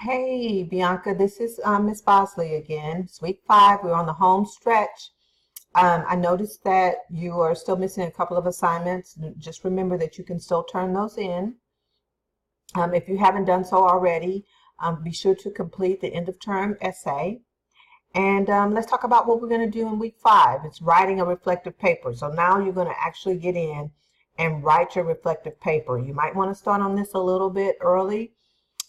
Hey, Bianca, this is Miss Bosley again. It's week 5. We're on the home stretch. I noticed that you are still missing a couple of assignments. Just remember that you can still turn those in. If you haven't done so already, be sure to complete the end of term essay. And let's talk about what we're going to do in week 5. It's writing a reflective paper. So now you're going to actually get in and write your reflective paper. You might want to start on this a little bit early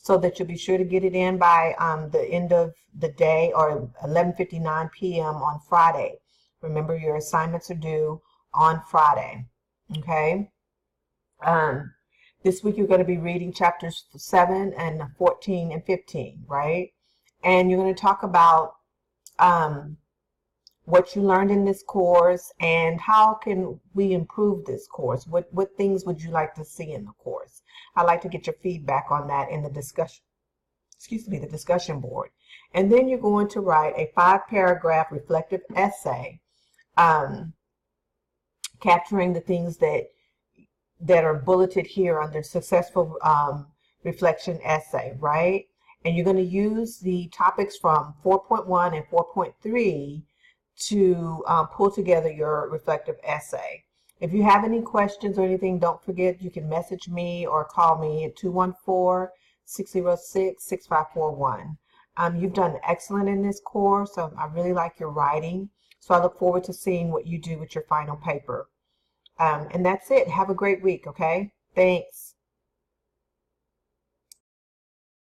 so that you'll be sure to get it in by the end of the day or 11:59 p.m. on Friday. Remember, your assignments are due on Friday. Okay. This week you're going to be reading chapters 7 and 14 and 15, right? And you're going to talk about what you learned in this course and how can we improve this course. What things would you like to see in the course? I'd like to get your feedback on that in the discussion, the discussion board. And then you're going to write a 5-paragraph reflective essay capturing the things that are bulleted here under successful reflection essay, right? And you're going to use the topics from 4.1 and 4.3 to pull together your reflective essay. If you have any questions or anything, don't forget you can message me or call me at 214-606-6541. You've done excellent in this course. I really like your writing, so I look forward to seeing what you do with your final paper. And that's it. Have a great week, okay? Thanks.